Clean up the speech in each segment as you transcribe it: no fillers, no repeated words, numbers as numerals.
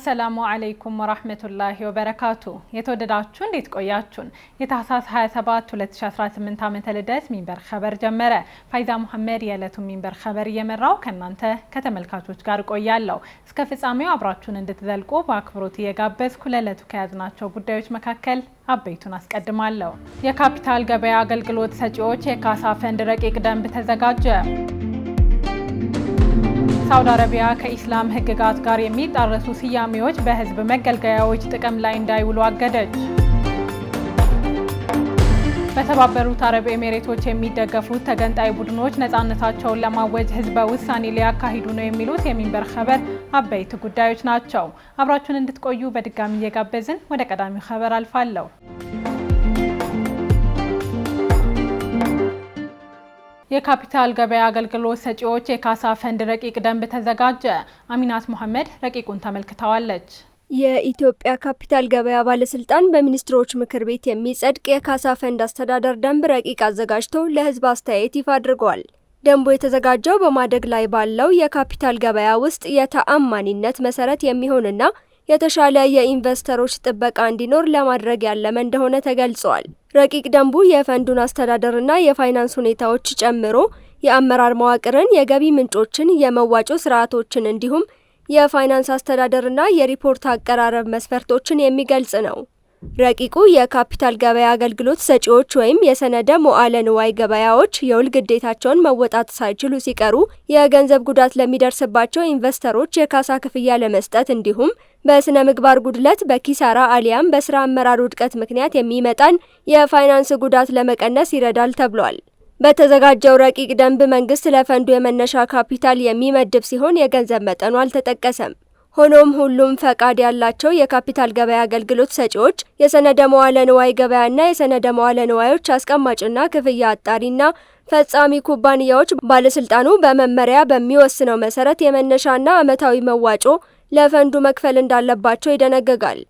አሰላሙ አለይኩም ወራህመቱላሂ ወበረካቱ የተወደዳችሁ እንዴት ቆያችሁን የታህሳስ 27 2018 ዓመተ ልደት ሚንበር ኸበር ጀመረ ፋይዛ መሐመድ የዕለቱን ሚንበር ኸበር እየመራው ከናንተ ከተመልካቾች ጋር ቆያለሁ እስከ ፍጻሜው አብራችሁን እንድትዘልቁ በአክብሮት እየጋበዝኩ ለዕለቱ ከያዝናቸው ጉዳዮች መካከል አበይቱን አስቀድማለሁ የካፒታል ገበያ አገልግሎት ሰጪዎች የካሳ ፈንድ ረቂቅ ደንብ ተዘጋጀ ሳውዲ አረቢያ ከኢስላም ህግጋት ጋር የሚጣረሱ ስያሜዎች በህዝብ መገልገያዎች ጥቅም ላይ እንዳይውሉ አገደች። በተባበሩት አረብ ኤሚሬቶች የሚደገፉት ተገንጣይ ቡድኖች ነፃነታቸውን ለማወጅ ህዝበ ውሳኔ ሊያካሂዱ ነው የሚሉት የሚንበር ኸበር አበይት ጉዳዮች ናቸው። አብራችሁን እንድትቆዩ በድጋሚ እየጋበዝን ወደ ቀዳሚው ኸበር አልፋለሁ። የካፒታል ገበያ አገልግሎት ሰጪዎች የካሳ ፈንድ ረቂቅ ደንብ ተዘጋጀ። አሚናት መሐመድ ረቂቁን ተመልክተዋለች። የኢትዮጵያ ካፒታል ገበያ ባለስልጣን በሚኒስትሮች ምክር ቤት የሚጸድቅ የካሳ ፈንድ አስተዳደር ደንብ ረቂቅ አዘጋጅቶ ለህዝብ አስተያየት ይፋ አድርጓል። ደንቡ የተዘጋጀው በማደግ ላይ ባለው የካፒታል ገበያ ውስጥ የተአማኒነት መሰረት የሚሆንና የተሻለ የኢንቨስተሮች ጥበቃ እንዲኖር ለማድረግ ያለመ እንደሆነ ተገልጿል። ረቂቅ ደንቡ የፈንዱን አስተዳደርና የፋይናንስ ሁኔታዎች ጨምሮ የአመራር መዋቅርን፣ የገቢ ምንጮችን፣ የመዋጮ ስርዓቶችን እንዲሁም የፋይናንስ አስተዳደርና የሪፖርት አቀራረብ መስፈርቶችን የሚገልጽ ነው። ረቂቁ የካፒታል ገበያ አገልግሎት ሰጪዎች ወይም የሰነደ መዋዕለ ንዋይ ገበያዎች የውል ግዴታቸውን መወጣት ሳይችሉ ሲቀሩ የገንዘብ ጉዳት ለሚደርስባቸው ኢንቨስተሮች የካሳ ክፍያ ለመስጠት እንዲሁም በስነ ምግባር ጉድለት፣ በኪሳራ አሊያም በስራ አመራር ውድቀት ምክንያት የሚመጣን የፋይናንስ ጉዳት ለመቀነስ ይረዳል ተብሏል። በተዘጋጀው ረቂቅ ደንብ መንግስት ለፈንዱ የመነሻ ካፒታል የሚመድብ ሲሆን የገንዘብ መጠኑ አልተጠቀሰም። ሆኖም ሁሉም ፈቃድ ያላቸው የካፒታል ገበያ አገልግሎት ሰጪዎች የሰነደ መዋዕለ ንዋይ ገበያና የሰነደ መዋዕለ ንዋዮች አስቀማጭና ክፍያ አጣሪና ፈጻሚ ኩባንያዎች ባለስልጣኑ በመመሪያ በሚወስነው መሰረት የመነሻና ዓመታዊ መዋጮ ለፈንዱ መክፈል እንዳለባቸው ይደነግጋል።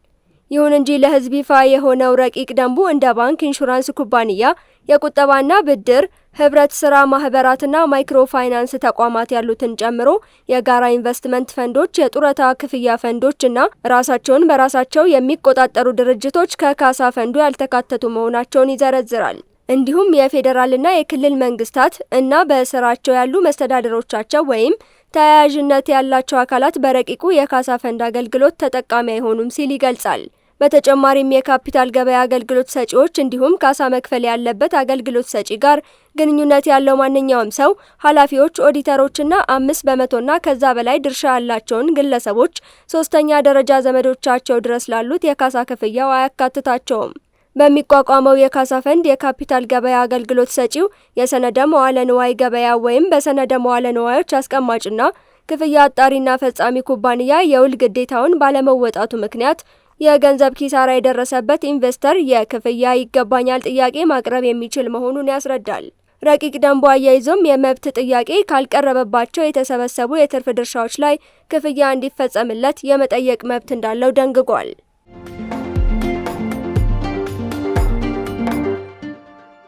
ይሁን እንጂ ለህዝብ ይፋ የሆነው ረቂቅ ደንቡ እንደ ባንክ፣ ኢንሹራንስ ኩባንያ፣ የቁጠባና ብድር ህብረት ስራ ማህበራትና ማይክሮ ፋይናንስ ተቋማት ያሉትን ጨምሮ የጋራ ኢንቨስትመንት ፈንዶች፣ የጡረታ ክፍያ ፈንዶችና ራሳቸውን በራሳቸው የሚቆጣጠሩ ድርጅቶች ከካሳ ፈንዱ ያልተካተቱ መሆናቸውን ይዘረዝራል። እንዲሁም የፌዴራልና የክልል መንግስታት እና በስራቸው ያሉ መስተዳድሮቻቸው ወይም ተያያዥነት ያላቸው አካላት በረቂቁ የካሳ ፈንድ አገልግሎት ተጠቃሚ አይሆኑም ሲል ይገልጻል። በተጨማሪም የካፒታል ገበያ አገልግሎት ሰጪዎች እንዲሁም ካሳ መክፈል ያለበት አገልግሎት ሰጪ ጋር ግንኙነት ያለው ማንኛውም ሰው፣ ኃላፊዎች፣ ኦዲተሮችና 5% ከዛ በላይ ድርሻ ያላቸውን ግለሰቦች ሶስተኛ ደረጃ ዘመዶቻቸው ድረስ ላሉት የካሳ ክፍያው አያካትታቸውም። በሚቋቋመው የካሳ ፈንድ የካፒታል ገበያ አገልግሎት ሰጪው የሰነደ መዋዕለ ንዋይ ገበያ ወይም በሰነደ መዋዕለ ንዋዮች አስቀማጭና ክፍያ አጣሪና ፈጻሚ ኩባንያ የውል ግዴታውን ባለመወጣቱ ምክንያት የገንዘብ ኪሳራ የደረሰበት ኢንቨስተር የክፍያ ይገባኛል ጥያቄ ማቅረብ የሚችል መሆኑን ያስረዳል። ረቂቅ ደንቡ አያይዞም የመብት ጥያቄ ካልቀረበባቸው የተሰበሰቡ የትርፍ ድርሻዎች ላይ ክፍያ እንዲፈጸምለት የመጠየቅ መብት እንዳለው ደንግጓል።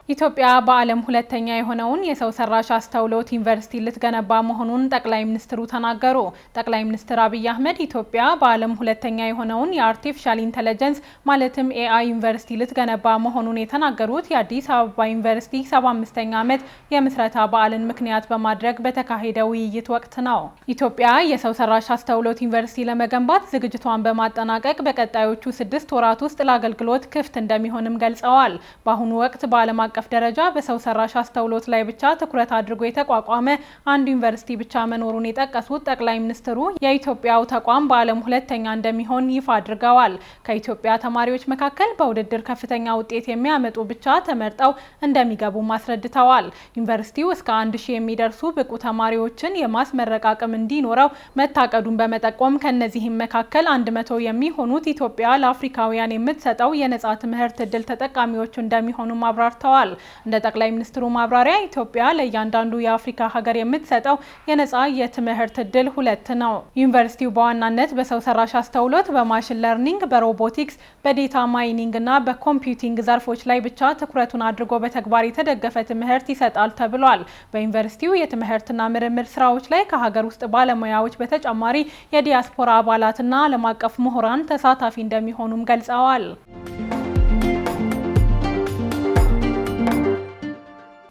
ኢትዮጵያ በዓለም ሁለተኛ የሆነውን የሰው ሰራሽ አስተውሎት ዩኒቨርሲቲ ልትገነባ መሆኑን ጠቅላይ ሚኒስትሩ ተናገሩ። ጠቅላይ ሚኒስትር አብይ አህመድ ኢትዮጵያ በዓለም ሁለተኛ የሆነውን የአርቲፊሻል ኢንተለጀንስ ማለትም ኤአይ ዩኒቨርሲቲ ልትገነባ መሆኑን የተናገሩት የአዲስ አበባ ዩኒቨርሲቲ 75ኛ ዓመት የምስረታ በዓልን ምክንያት በማድረግ በተካሄደ ውይይት ወቅት ነው። ኢትዮጵያ የሰው ሰራሽ አስተውሎት ዩኒቨርሲቲ ለመገንባት ዝግጅቷን በማጠናቀቅ በቀጣዮቹ 6 ወራት ውስጥ ለአገልግሎት ክፍት እንደሚሆንም ገልጸዋል። በአሁኑ ወቅት በዓለም አቀፍ ደረጃ በሰው ሰራሽ አስተውሎት ላይ ብቻ ትኩረት አድርጎ የተቋቋመ አንድ ዩኒቨርሲቲ ብቻ መኖሩን የጠቀሱት ጠቅላይ ሚኒስትሩ የኢትዮጵያው ተቋም በዓለም ሁለተኛ እንደሚሆን ይፋ አድርገዋል። ከኢትዮጵያ ተማሪዎች መካከል በውድድር ከፍተኛ ውጤት የሚያመጡ ብቻ ተመርጠው እንደሚገቡ አስረድተዋል። ዩኒቨርሲቲው እስከ 1000 የሚደርሱ ብቁ ተማሪዎችን የማስመረቅ አቅም እንዲኖረው መታቀዱን በመጠቆም ከነዚህም መካከል 100 የሚሆኑት ኢትዮጵያ ለአፍሪካውያን የምትሰጠው የነጻ ትምህርት እድል ተጠቃሚዎች እንደሚሆኑ አብራርተዋል። እንደ ጠቅላይ ሚኒስትሩ ማብራሪያ ኢትዮጵያ ለእያንዳንዱ የአፍሪካ ሀገር የምትሰጠው የነጻ የትምህርት እድል 2 ነው። ዩኒቨርሲቲው በዋናነት በሰው ሰራሽ አስተውሎት፣ በማሽን ለርኒንግ፣ በሮቦቲክስ፣ በዴታ ማይኒንግ እና በኮምፒውቲንግ ዘርፎች ላይ ብቻ ትኩረቱን አድርጎ በተግባር የተደገፈ ትምህርት ይሰጣል ተብሏል። በዩኒቨርሲቲው የትምህርትና ምርምር ስራዎች ላይ ከሀገር ውስጥ ባለሙያዎች በተጨማሪ የዲያስፖራ አባላትና ዓለም አቀፍ ምሁራን ተሳታፊ እንደሚሆኑም ገልጸዋል።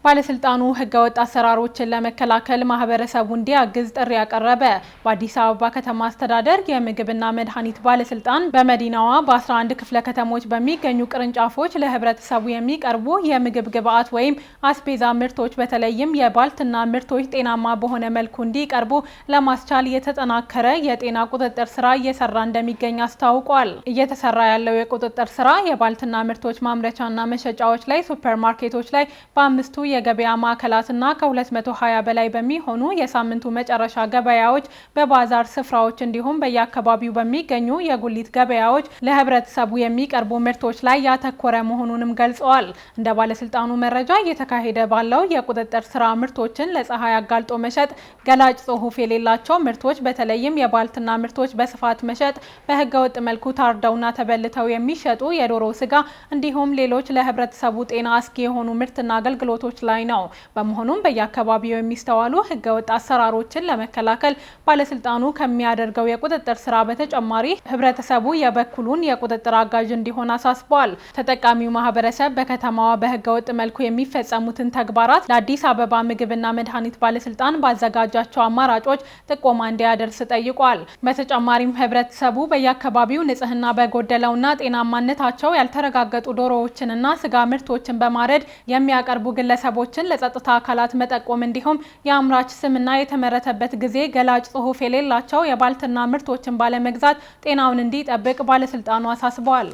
ባለስልጣኑ ህገወጥ አሰራሮችን ለመከላከል ማህበረሰቡ እንዲያግዝ ጥሪ ያቀረበ። በአዲስ አበባ ከተማ አስተዳደር የምግብና መድኃኒት ባለስልጣን በመዲናዋ በ11 ክፍለ ከተሞች በሚገኙ ቅርንጫፎች ለህብረተሰቡ የሚቀርቡ የምግብ ግብዓት ወይም አስቤዛ ምርቶች በተለይም የባልትና ምርቶች ጤናማ በሆነ መልኩ እንዲቀርቡ ለማስቻል የተጠናከረ የጤና ቁጥጥር ስራ እየሰራ እንደሚገኝ አስታውቋል። እየተሰራ ያለው የቁጥጥር ስራ የባልትና ምርቶች ማምረቻና መሸጫዎች ላይ፣ ሱፐርማርኬቶች ላይ፣ በ5 የገበያ ማዕከላትና ከ220 በላይ በሚሆኑ የሳምንቱ መጨረሻ ገበያዎች፣ በባዛር ስፍራዎች እንዲሁም በየአካባቢው በሚገኙ የጉሊት ገበያዎች ለህብረተሰቡ የሚቀርቡ ምርቶች ላይ ያተኮረ መሆኑንም ገልጸዋል። እንደ ባለስልጣኑ መረጃ እየተካሄደ ባለው የቁጥጥር ስራ ምርቶችን ለፀሐይ አጋልጦ መሸጥ፣ ገላጭ ጽሑፍ የሌላቸው ምርቶች በተለይም የባልትና ምርቶች በስፋት መሸጥ፣ በህገወጥ መልኩ ታርደውና ተበልተው የሚሸጡ የዶሮ ስጋ እንዲሁም ሌሎች ለህብረተሰቡ ጤና አስጊ የሆኑ ምርትና አገልግሎቶች ላይ ነው። በመሆኑም በየአካባቢው የሚስተዋሉ ህገወጥ አሰራሮችን ለመከላከል ባለስልጣኑ ከሚያደርገው የቁጥጥር ስራ በተጨማሪ ህብረተሰቡ የበኩሉን የቁጥጥር አጋዥ እንዲሆን አሳስቧል። ተጠቃሚው ማህበረሰብ በከተማዋ በህገወጥ መልኩ የሚፈጸሙትን ተግባራት ለአዲስ አበባ ምግብና መድኃኒት ባለስልጣን ባዘጋጃቸው አማራጮች ጥቆማ እንዲያደርስ ጠይቋል። በተጨማሪም ህብረተሰቡ በየአካባቢው ንጽህና በጎደለውና ጤናማነታቸው ያልተረጋገጡ ዶሮዎችንና ስጋ ምርቶችን በማረድ የሚያቀርቡ ግለሰቦችን ለጸጥታ አካላት መጠቆም እንዲሁም የአምራች ስምና የተመረተበት ጊዜ ገላጭ ጽሑፍ የሌላቸው የባልትና ምርቶችን ባለመግዛት ጤናውን እንዲጠብቅ ባለስልጣኑ አሳስበዋል።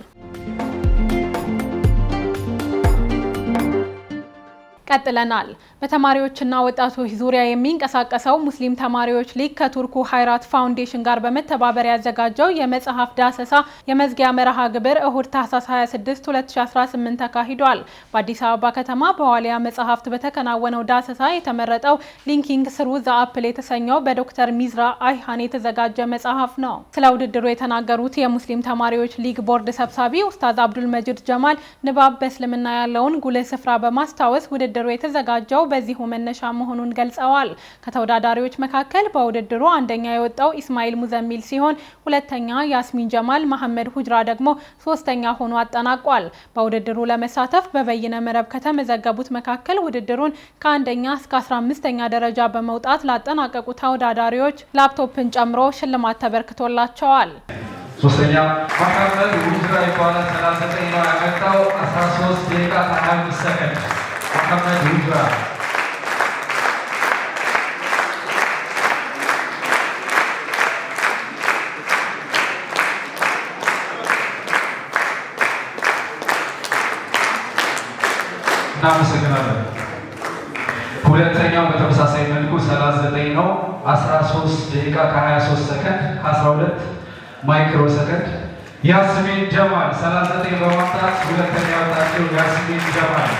ቀጥለናል። በተማሪዎችና ወጣቶች ዙሪያ የሚንቀሳቀሰው ሙስሊም ተማሪዎች ሊግ ከቱርኩ ሃይራት ፋውንዴሽን ጋር በመተባበር ያዘጋጀው የመጽሐፍ ዳሰሳ የመዝጊያ መርሃ ግብር እሁድ ታህሳስ 26 2018 ተካሂዷል። በአዲስ አበባ ከተማ በዋሊያ መጽሐፍት በተከናወነው ዳሰሳ የተመረጠው ሊንኪንግ ስሩ ዘ አፕል የተሰኘው በዶክተር ሚዝራ አይሃን የተዘጋጀ መጽሐፍ ነው። ስለ ውድድሩ የተናገሩት የሙስሊም ተማሪዎች ሊግ ቦርድ ሰብሳቢ ኡስታዝ አብዱል መጂድ ጀማል ንባብ በእስልምና ያለውን ጉልህ ስፍራ በማስታወስ ውድድሩ የተዘጋጀው በዚሁ መነሻ መሆኑን ገልጸዋል። ከተወዳዳሪዎች መካከል በውድድሩ አንደኛ የወጣው ኢስማኤል ሙዘሚል ሲሆን ሁለተኛ ያስሚን ጀማል፣ መሐመድ ሁጅራ ደግሞ ሶስተኛ ሆኖ አጠናቋል። በውድድሩ ለመሳተፍ በበይነ መረብ ከተመዘገቡት መካከል ውድድሩን ከአንደኛ እስከ 15ኛ ደረጃ በመውጣት ላጠናቀቁ ተወዳዳሪዎች ላፕቶፕን ጨምሮ ሽልማት ተበርክቶላቸዋል። ሶስተኛ መሐመድ ሁጅራ ይባላል። 39 ነው ያመጣው 13 ደቂቃ 25 ሰከንድ መሐመድ ሁጅራ። እናመሰግናለን። ሁለተኛው በተመሳሳይ መልኩ 39 ነው 13 ደቂቃ ከ23 ሰከንድ 12 ማይክሮ ሰከንድ ያስሚን ጀማል 39 በማምጣት ሁለተኛ ወጣችው ያስሚን ጀማል።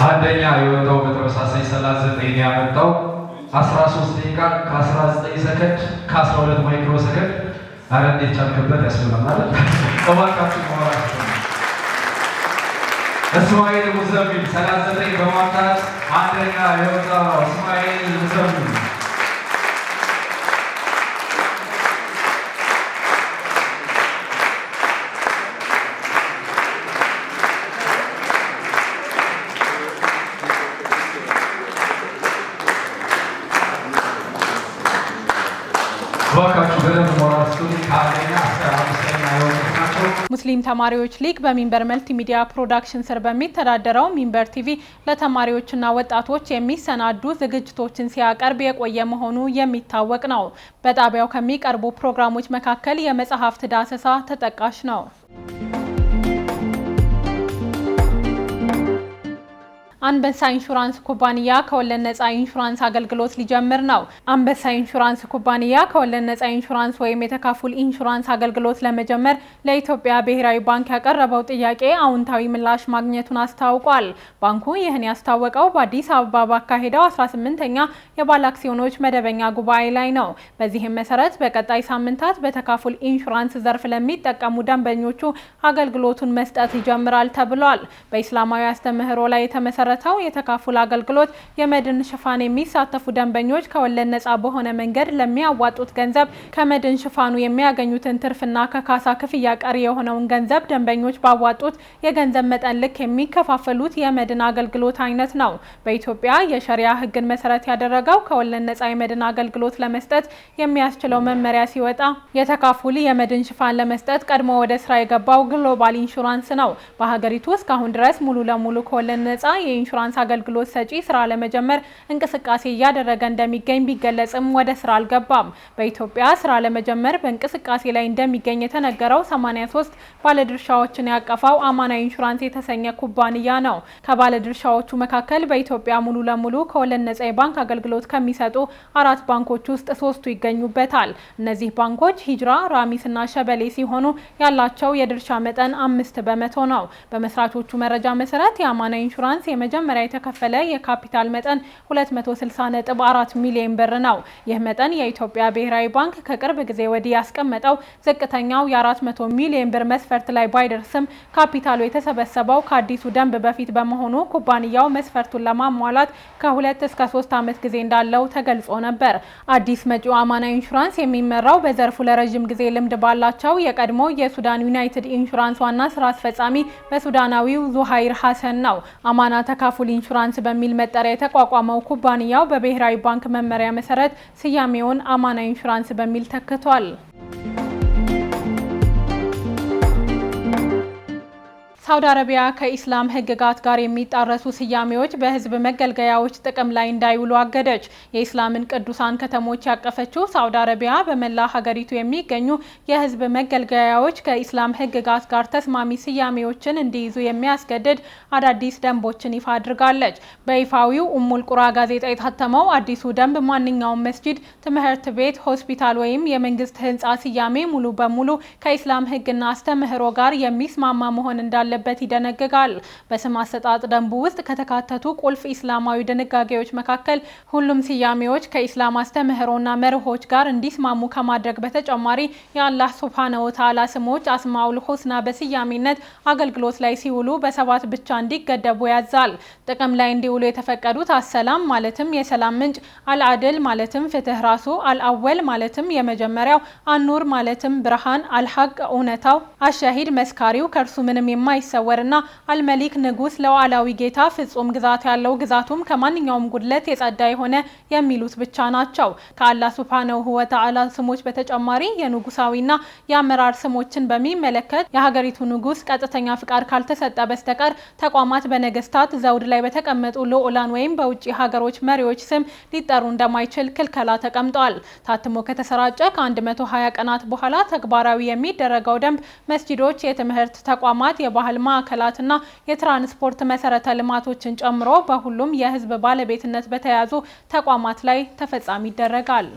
አንደኛ የወጣው በተመሳሳይ 39 ያመጣው 13 ደቂቃ ከ19 ሰከንድ ከ12 ማይክሮ ሰከንድ። አረ እንዴት ቻልክበት ያስብላል ማለት እባካችሁ ማራችሁ። እስማኤል ሙዘሚል 39 በማምጣት አንደኛ የወጣው እስማኤል ሙዘሚል። ሙስሊም ተማሪዎች ሊግ በሚንበር መልቲሚዲያ ፕሮዳክሽን ስር በሚተዳደረው ሚንበር ቲቪ ለተማሪዎችና ወጣቶች የሚሰናዱ ዝግጅቶችን ሲያቀርብ የቆየ መሆኑ የሚታወቅ ነው። በጣቢያው ከሚቀርቡ ፕሮግራሞች መካከል የመጽሐፍት ዳሰሳ ተጠቃሽ ነው። አንበሳ ኢንሹራንስ ኩባንያ ከወለድ ነጻ ኢንሹራንስ አገልግሎት ሊጀምር ነው። አንበሳ ኢንሹራንስ ኩባንያ ከወለድ ነጻ ኢንሹራንስ ወይም የተካፉል ኢንሹራንስ አገልግሎት ለመጀመር ለኢትዮጵያ ብሔራዊ ባንክ ያቀረበው ጥያቄ አዎንታዊ ምላሽ ማግኘቱን አስታውቋል። ባንኩ ይህን ያስታወቀው በአዲስ አበባ ባካሄደው 18ኛ የባለ አክሲዮኖች መደበኛ ጉባኤ ላይ ነው። በዚህም መሰረት በቀጣይ ሳምንታት በተካፉል ኢንሹራንስ ዘርፍ ለሚጠቀሙ ደንበኞቹ አገልግሎቱን መስጠት ይጀምራል ተብሏል። በኢስላማዊ አስተምህሮ ላይ የተመሰረተው የተካፉል አገልግሎት የመድን ሽፋን የሚሳተፉ ደንበኞች ከወለድ ነጻ በሆነ መንገድ ለሚያዋጡት ገንዘብ ከመድን ሽፋኑ የሚያገኙትን ትርፍና ከካሳ ክፍያ ቀሪ የሆነውን ገንዘብ ደንበኞች ባዋጡት የገንዘብ መጠን ልክ የሚከፋፈሉት የመድን አገልግሎት አይነት ነው። በኢትዮጵያ የሸሪዓ ሕግን መሰረት ያደረገው ከወለድ ነጻ የመድን አገልግሎት ለመስጠት የሚያስችለው መመሪያ ሲወጣ የተካፉል የመድን ሽፋን ለመስጠት ቀድሞ ወደ ስራ የገባው ግሎባል ኢንሹራንስ ነው። በሀገሪቱ እስካሁን ድረስ ሙሉ ለሙሉ ከወለድ ነጻ የኢንሹራንስ አገልግሎት ሰጪ ስራ ለመጀመር እንቅስቃሴ እያደረገ እንደሚገኝ ቢገለጽም ወደ ስራ አልገባም። በኢትዮጵያ ስራ ለመጀመር በእንቅስቃሴ ላይ እንደሚገኝ የተነገረው 83 ባለድርሻዎችን ያቀፈው አማና ኢንሹራንስ የተሰኘ ኩባንያ ነው። ከባለድርሻዎቹ መካከል በኢትዮጵያ ሙሉ ለሙሉ ከወለድ ነጻ የባንክ አገልግሎት ከሚሰጡ 4 ባንኮች ውስጥ 3ቱ ይገኙበታል። እነዚህ ባንኮች ሂጅራ፣ ራሚስና ሸበሌ ሲሆኑ ያላቸው የድርሻ መጠን 5% ነው። በመስራቾቹ መረጃ መሰረት የአማና ኢንሹራንስ የመጀመሪያ የተከፈለ የካፒታል መጠን 260.4 ሚሊዮን ብር ነው። ይህ መጠን የኢትዮጵያ ብሔራዊ ባንክ ከቅርብ ጊዜ ወዲህ ያስቀመጠው ዝቅተኛው የ400 ሚሊዮን ብር መስፈርት ላይ ባይደርስም ካፒታሉ የተሰበሰበው ከአዲሱ ደንብ በፊት በመሆኑ ኩባንያው መስፈርቱን ለማሟላት ከ2 እስከ 3 ዓመት ጊዜ እንዳለው ተገልጾ ነበር። አዲስ መጪው አማና ኢንሹራንስ የሚመራው በዘርፉ ለረጅም ጊዜ ልምድ ባላቸው የቀድሞ የሱዳን ዩናይትድ ኢንሹራንስ ዋና ስራ አስፈጻሚ በሱዳናዊው ዙሃይር ሐሰን ነው። አማና ተካፉል ኢንሹራንስ በሚል መጠሪያ የተቋቋመው ኩባንያው በብሔራዊ ባንክ መመሪያ መሰረት ስያሜውን አማና ኢንሹራንስ በሚል ተክቷል። ሳውዲ አረቢያ ከኢስላም ሕግጋት ጋር የሚጣረሱ ስያሜዎች በህዝብ መገልገያዎች ጥቅም ላይ እንዳይውሉ አገደች። የኢስላምን ቅዱሳን ከተሞች ያቀፈችው ሳውዲ አረቢያ በመላ ሀገሪቱ የሚገኙ የህዝብ መገልገያዎች ከኢስላም ሕግጋት ጋር ተስማሚ ስያሜዎችን እንዲይዙ የሚያስገድድ አዳዲስ ደንቦችን ይፋ አድርጋለች። በይፋዊው ኡሙል ቁራ ጋዜጣ የታተመው አዲሱ ደንብ ማንኛውም መስጂድ፣ ትምህርት ቤት፣ ሆስፒታል ወይም የመንግስት ህንፃ ስያሜ ሙሉ በሙሉ ከኢስላም ሕግና አስተምህሮ ጋር የሚስማማ መሆን እንዳለ በት ይደነግጋል። በስም አሰጣጥ ደንቡ ውስጥ ከተካተቱ ቁልፍ ኢስላማዊ ድንጋጌዎች መካከል ሁሉም ስያሜዎች ከኢስላም አስተምህሮና መርሆች ጋር እንዲስማሙ ከማድረግ በተጨማሪ የአላህ ሱብሃነሁ ወተዓላ ስሞች አስማኡል ሁስና በስያሜነት አገልግሎት ላይ ሲውሉ በ7 ብቻ እንዲገደቡ ያዛል። ጥቅም ላይ እንዲውሉ የተፈቀዱት አሰላም ማለትም የሰላም ምንጭ፣ አልዓድል ማለትም ፍትህ ራሱ፣ አልአወል ማለትም የመጀመሪያው፣ አኑር ማለትም ብርሃን፣ አልሐቅ እውነታው፣ አሸሂድ መስካሪው ከእርሱ ምንም የማይ ሰወርና አልመሊክ ንጉስ ለዋላዊ ጌታ ፍጹም ግዛት ያለው ግዛቱም ከማንኛውም ጉድለት የጸዳ የሆነ የሚሉት ብቻ ናቸው። ከአላህ ሱብሃነሁ ወተዓላ ስሞች በተጨማሪ የንጉሳዊና የአመራር ስሞችን በሚመለከት የሀገሪቱ ንጉስ ቀጥተኛ ፍቃድ ካልተሰጠ በስተቀር ተቋማት በነገስታት ዘውድ ላይ በተቀመጡ ልዑላን ወይም በውጭ ሀገሮች መሪዎች ስም ሊጠሩ እንደማይችል ክልከላ ተቀምጧል። ታትሞ ከተሰራጨ ከ120 ቀናት በኋላ ተግባራዊ የሚደረገው ደንብ መስጂዶች፣ የትምህርት ተቋማት፣ የባህል ማዕከላትና የትራንስፖርት መሰረተ ልማቶችን ጨምሮ በሁሉም የህዝብ ባለቤትነት በተያዙ ተቋማት ላይ ተፈጻሚ ይደረጋል።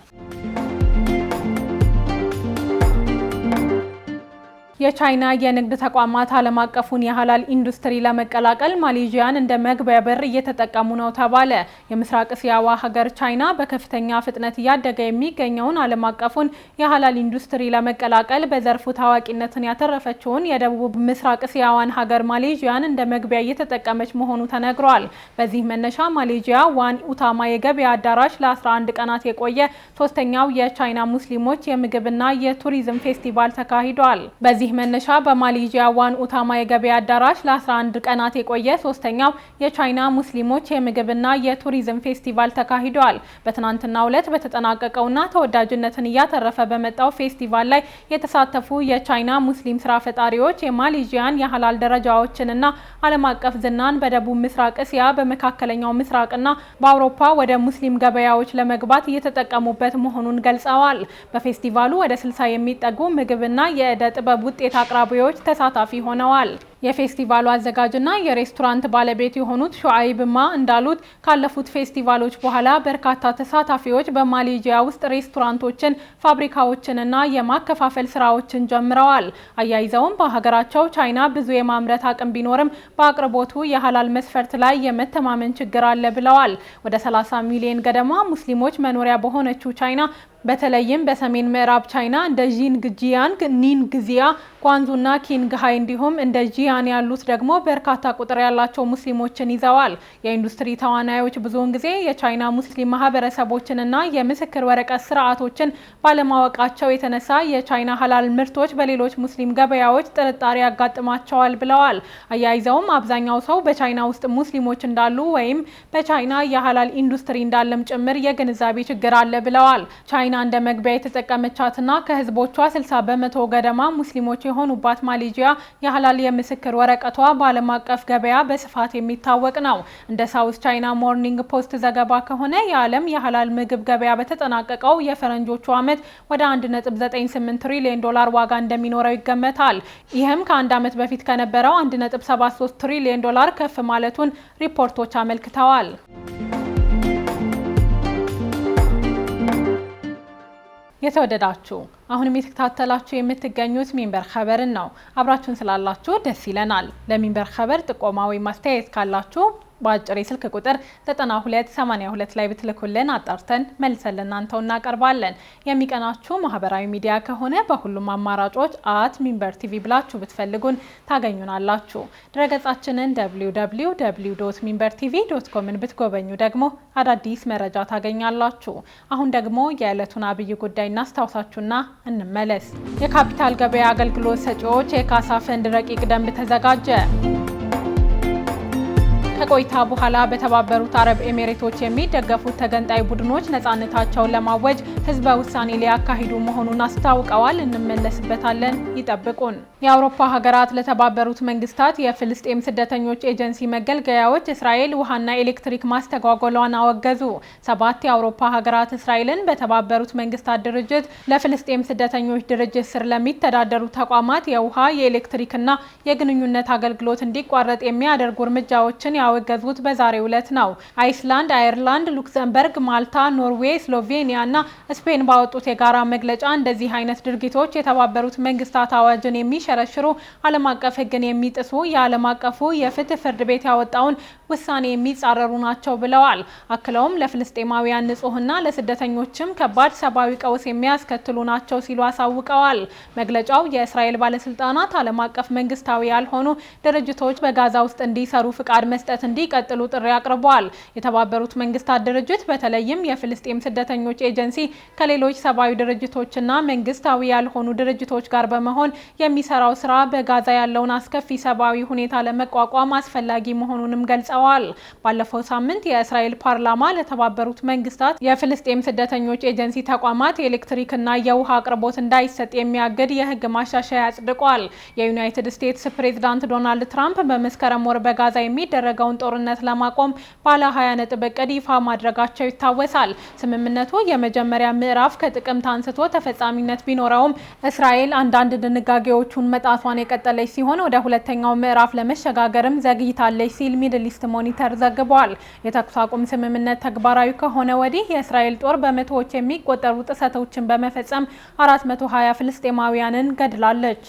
የቻይና የንግድ ተቋማት ዓለም አቀፉን የሐላል ኢንዱስትሪ ለመቀላቀል ማሌዥያን እንደ መግቢያ በር እየተጠቀሙ ነው ተባለ። የምስራቅ እስያዋ ሀገር ቻይና በከፍተኛ ፍጥነት እያደገ የሚገኘውን ዓለም አቀፉን የሐላል ኢንዱስትሪ ለመቀላቀል በዘርፉ ታዋቂነትን ያተረፈችውን የደቡብ ምስራቅ እስያዋን ሀገር ማሌዥያን እንደ መግቢያ እየተጠቀመች መሆኑ ተነግሯል። በዚህ መነሻ ማሌዥያ ዋን ኡታማ የገበያ አዳራሽ ለ11 ቀናት የቆየ ሶስተኛው የቻይና ሙስሊሞች የምግብና የቱሪዝም ፌስቲቫል ተካሂዷል። በዚህ መነሻ በማሌዥያ ዋን ኡታማ የገበያ አዳራሽ ለ11 ቀናት የቆየ ሶስተኛው የቻይና ሙስሊሞች የምግብና የቱሪዝም ፌስቲቫል ተካሂዷል። በትናንትናው ዕለት በተጠናቀቀውና ተወዳጅነትን እያተረፈ በመጣው ፌስቲቫል ላይ የተሳተፉ የቻይና ሙስሊም ስራ ፈጣሪዎች የማሌዥያን የሐላል ደረጃዎችንና ዓለም አቀፍ ዝናን በደቡብ ምስራቅ እስያ፣ በመካከለኛው ምስራቅና በአውሮፓ ወደ ሙስሊም ገበያዎች ለመግባት እየተጠቀሙበት መሆኑን ገልጸዋል። በፌስቲቫሉ ወደ 60 የሚጠጉ ምግብና የዕደ ጥበብ ውጤት አቅራቢዎች ተሳታፊ ሆነዋል። የፌስቲቫሉ አዘጋጅና የሬስቶራንት ባለቤት የሆኑት ሹአይብማ እንዳሉት ካለፉት ፌስቲቫሎች በኋላ በርካታ ተሳታፊዎች በማሌዥያ ውስጥ ሬስቶራንቶችን፣ ፋብሪካዎችንና የማከፋፈል ስራዎችን ጀምረዋል። አያይዘውም በሀገራቸው ቻይና ብዙ የማምረት አቅም ቢኖርም በአቅርቦቱ የሐላል መስፈርት ላይ የመተማመን ችግር አለ ብለዋል። ወደ 30 ሚሊዮን ገደማ ሙስሊሞች መኖሪያ በሆነችው ቻይና በተለይም በሰሜን ምዕራብ ቻይና እንደ ዢንግጂያንግ፣ ኒንግዚያ፣ ጓንዙና ኪንግሃይ እንዲሁም እንደ ጂያን ያሉት ደግሞ በርካታ ቁጥር ያላቸው ሙስሊሞችን ይዘዋል። የኢንዱስትሪ ተዋናዮች ብዙውን ጊዜ የቻይና ሙስሊም ማህበረሰቦችንና የምስክር ወረቀት ስርዓቶችን ባለማወቃቸው የተነሳ የቻይና ሐላል ምርቶች በሌሎች ሙስሊም ገበያዎች ጥርጣሬ ያጋጥማቸዋል ብለዋል። አያይዘውም አብዛኛው ሰው በቻይና ውስጥ ሙስሊሞች እንዳሉ ወይም በቻይና የሐላል ኢንዱስትሪ እንዳለም ጭምር የግንዛቤ ችግር አለ ብለዋል። ቻይና እንደ መግቢያ የተጠቀመቻትና ከህዝቦቿ 60 በመቶ ገደማ ሙስሊሞች የሆኑባት ማሌዥያ የሐላል የምስክር ወረቀቷ በዓለም አቀፍ ገበያ በስፋት የሚታወቅ ነው። እንደ ሳውዝ ቻይና ሞርኒንግ ፖስት ዘገባ ከሆነ የዓለም የሐላል ምግብ ገበያ በተጠናቀቀው የፈረንጆቹ ዓመት ወደ 1.98 ትሪሊዮን ዶላር ዋጋ እንደሚኖረው ይገመታል። ይህም ከአንድ ዓመት በፊት ከነበረው 1.73 ትሪሊዮን ዶላር ከፍ ማለቱን ሪፖርቶች አመልክተዋል። የተወደዳችሁ አሁንም የተከታተላችሁ የምትገኙት ሚንበር ኸበርን ነው። አብራችሁን ስላላችሁ ደስ ይለናል። ለሚንበር ኸበር ጥቆማ ወይም ማስተያየት ካላችሁ በአጭር የስልክ ቁጥር 9282 ላይ ብትልኩልን አጣርተን መልሰን ለእናንተው እናቀርባለን። የሚቀናችሁ ማህበራዊ ሚዲያ ከሆነ በሁሉም አማራጮች @ሚንበር ቲቪ ብላችሁ ብትፈልጉን ታገኙናላችሁ። ድረገጻችንን www.minbertv.com ብትጎበኙ ደግሞ አዳዲስ መረጃ ታገኛላችሁ። አሁን ደግሞ የዕለቱን አብይ ጉዳይ እናስታውሳችሁና እንመለስ። የካፒታል ገበያ አገልግሎት ሰጪዎች የካሳ ፈንድ ረቂቅ ደንብ ተዘጋጀ። ከቆይታ በኋላ በተባበሩት አረብ ኤሚሬቶች የሚደገፉት ተገንጣይ ቡድኖች ነፃነታቸውን ለማወጅ ህዝበ ውሳኔ ሊያካሂዱ መሆኑን አስታውቀዋል። እንመለስበታለን፣ ይጠብቁን። የአውሮፓ ሀገራት ለተባበሩት መንግስታት የፍልስጤም ስደተኞች ኤጀንሲ መገልገያዎች እስራኤል ውሃና ኤሌክትሪክ ማስተጓጎሏን አወገዙ። 7 የአውሮፓ ሀገራት እስራኤልን በተባበሩት መንግስታት ድርጅት ለፍልስጤም ስደተኞች ድርጅት ስር ለሚተዳደሩ ተቋማት የውሃ የኤሌክትሪክና የግንኙነት አገልግሎት እንዲቋረጥ የሚያደርጉ እርምጃዎችን ያወገዙት በዛሬው ዕለት ነው። አይስላንድ፣ አየርላንድ፣ ሉክሰምበርግ፣ ማልታ፣ ኖርዌይ፣ ስሎቬኒያ እና ስፔን ባወጡት የጋራ መግለጫ እንደዚህ አይነት ድርጊቶች የተባበሩት መንግስታት አዋጅን የሚሸረሽሩ ዓለም አቀፍ ህግን የሚጥሱ የዓለም አቀፉ የፍትህ ፍርድ ቤት ያወጣውን ውሳኔ የሚጻረሩ ናቸው ብለዋል። አክለውም ለፍልስጤማውያን ንጹህና ለስደተኞችም ከባድ ሰብአዊ ቀውስ የሚያስከትሉ ናቸው ሲሉ አሳውቀዋል። መግለጫው የእስራኤል ባለስልጣናት ዓለም አቀፍ መንግስታዊ ያልሆኑ ድርጅቶች በጋዛ ውስጥ እንዲሰሩ ፍቃድ መስጠት እንዲቀጥሉ ጥሪ አቅርበዋል። የተባበሩት መንግስታት ድርጅት በተለይም የፍልስጤም ስደተኞች ኤጀንሲ ከሌሎች ሰብአዊ ድርጅቶችና መንግስታዊ ያልሆኑ ድርጅቶች ጋር በመሆን የሚሰራው ስራ በጋዛ ያለውን አስከፊ ሰብአዊ ሁኔታ ለመቋቋም አስፈላጊ መሆኑንም ገልጸዋል። ባለፈው ሳምንት የእስራኤል ፓርላማ ለተባበሩት መንግስታት የፍልስጤም ስደተኞች ኤጀንሲ ተቋማት የኤሌክትሪክና የውሃ አቅርቦት እንዳይሰጥ የሚያግድ የህግ ማሻሻያ አጽድቋል። የዩናይትድ ስቴትስ ፕሬዝዳንት ዶናልድ ትራምፕ በመስከረም ወር በጋዛ የሚደረገውን ጦርነት ለማቆም ባለ 20 ነጥብ እቅድ ይፋ ማድረጋቸው ይታወሳል። ስምምነቱ የመጀመሪያ ምዕራፍ ከጥቅምት አንስቶ ተፈጻሚነት ቢኖረውም እስራኤል አንዳንድ ድንጋጌዎቹን መጣሷን የቀጠለች ሲሆን ወደ ሁለተኛው ምዕራፍ ለመሸጋገርም ዘግይታለች ሲል ሚድል ኢስት ሞኒተር ዘግቧል። የተኩስ አቁም ስምምነት ተግባራዊ ከሆነ ወዲህ የእስራኤል ጦር በመቶዎች የሚቆጠሩ ጥሰቶችን በመፈጸም 420 ፍልስጤማውያንን ገድላለች።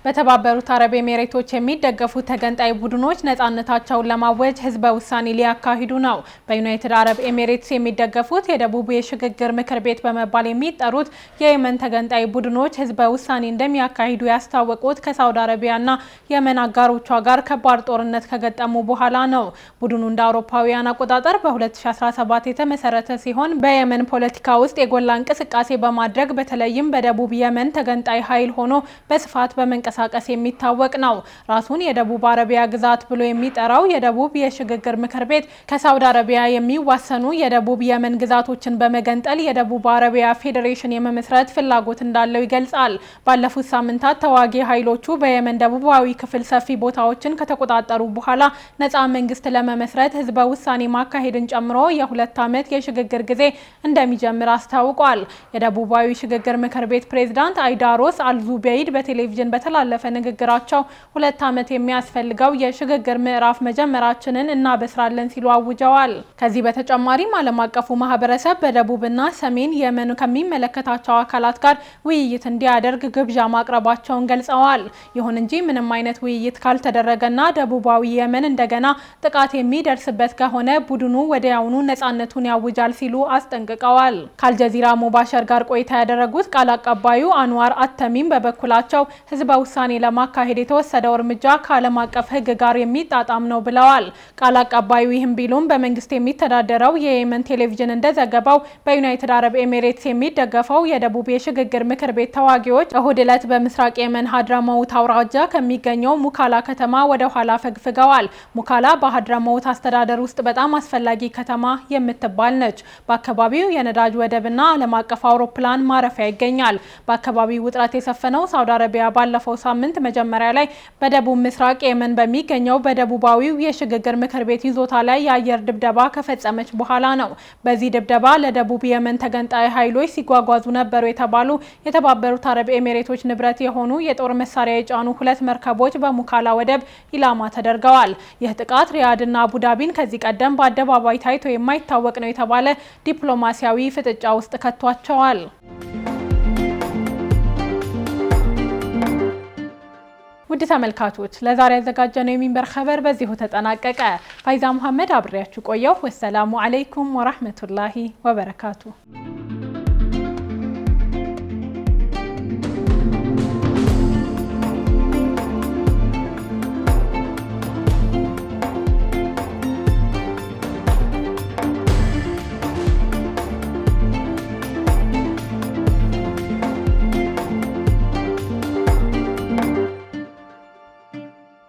በተባበሩት አረብ ኤሚሬቶች የሚደገፉ ተገንጣይ ቡድኖች ነፃነታቸውን ለማወጅ ህዝበ ውሳኔ ሊያካሂዱ ነው። በዩናይትድ አረብ ኤሚሬትስ የሚደገፉት የደቡብ የሽግግር ምክር ቤት በመባል የሚጠሩት የየመን ተገንጣይ ቡድኖች ህዝበ ውሳኔ እንደሚያካሂዱ ያስታወቁት ከሳውዲ አረቢያና የመን አጋሮቿ ጋር ከባድ ጦርነት ከገጠሙ በኋላ ነው። ቡድኑ እንደ አውሮፓውያን አቆጣጠር በ2017 የተመሰረተ ሲሆን በየመን ፖለቲካ ውስጥ የጎላ እንቅስቃሴ በማድረግ በተለይም በደቡብ የመን ተገንጣይ ኃይል ሆኖ በስፋት በመንቀሳቀስ በማንቀሳቀስ የሚታወቅ ነው። ራሱን የደቡብ አረቢያ ግዛት ብሎ የሚጠራው የደቡብ የሽግግር ምክር ቤት ከሳውዲ አረቢያ የሚዋሰኑ የደቡብ የመን ግዛቶችን በመገንጠል የደቡብ አረቢያ ፌዴሬሽን የመመስረት ፍላጎት እንዳለው ይገልጻል። ባለፉት ሳምንታት ተዋጊ ኃይሎቹ በየመን ደቡባዊ ክፍል ሰፊ ቦታዎችን ከተቆጣጠሩ በኋላ ነፃ መንግስት ለመመስረት ህዝበ ውሳኔ ማካሄድን ጨምሮ የ2 ዓመት የሽግግር ጊዜ እንደሚጀምር አስታውቋል። የደቡባዊ ሽግግር ምክር ቤት ፕሬዝዳንት አይዳሮስ አልዙበይድ በቴሌቪዥን በተላለፈ ንግግራቸው 2 ዓመት የሚያስፈልገው የሽግግር ምዕራፍ መጀመራችንን እናበስራለን ሲሉ አውጀዋል። ከዚህ በተጨማሪም ዓለም አቀፉ ማህበረሰብ በደቡብና ሰሜን የመን ከሚመለከታቸው አካላት ጋር ውይይት እንዲያደርግ ግብዣ ማቅረባቸውን ገልጸዋል። ይሁን እንጂ ምንም አይነት ውይይት ካልተደረገና ደቡባዊ የመን እንደገና ጥቃት የሚደርስበት ከሆነ ቡድኑ ወዲያውኑ ነፃነቱን ያውጃል ሲሉ አስጠንቅቀዋል። ከአልጀዚራ ሙባሸር ጋር ቆይታ ያደረጉት ቃል አቀባዩ አንዋር አተሚም በበኩላቸው ህዝበ ውሳኔ ለማካሄድ የተወሰደው እርምጃ ከዓለም አቀፍ ህግ ጋር የሚጣጣም ነው ብለዋል። ቃል አቀባዩ ይህም ቢሉም በመንግስት የሚተዳደረው የየመን ቴሌቪዥን እንደዘገበው በዩናይትድ አረብ ኤሚሬትስ የሚደገፈው የደቡብ የሽግግር ምክር ቤት ተዋጊዎች እሁድ ዕለት በምስራቅ የመን ሀድረመውት አውራጃ ከሚገኘው ሙካላ ከተማ ወደ ኋላ ፈግፍገዋል። ሙካላ በሀድረመውት አስተዳደር ውስጥ በጣም አስፈላጊ ከተማ የምትባል ነች። በአካባቢው የነዳጅ ወደብና ዓለም አቀፍ አውሮፕላን ማረፊያ ይገኛል። በአካባቢው ውጥረት የሰፈነው ሳውዲ አረቢያ ባለፈው ሳምንት መጀመሪያ ላይ በደቡብ ምስራቅ የመን በሚገኘው በደቡባዊው የሽግግር ምክር ቤት ይዞታ ላይ የአየር ድብደባ ከፈጸመች በኋላ ነው። በዚህ ድብደባ ለደቡብ የመን ተገንጣይ ኃይሎች ሲጓጓዙ ነበሩ የተባሉ የተባበሩት አረብ ኤሚሬቶች ንብረት የሆኑ የጦር መሳሪያ የጫኑ 2 መርከቦች በሙካላ ወደብ ኢላማ ተደርገዋል። ይህ ጥቃት ሪያድና አቡዳቢን ከዚህ ቀደም በአደባባይ ታይቶ የማይታወቅ ነው የተባለ ዲፕሎማሲያዊ ፍጥጫ ውስጥ ከቷቸዋል። ውድ ተመልካቾች ለዛሬ ያዘጋጀነው የሚንበር ኸበር በዚሁ ተጠናቀቀ። ፋይዛ መሐመድ አብሬያችሁ ቆየሁ። ወሰላሙ አለይኩም ወራህመቱላሂ ወበረካቱ።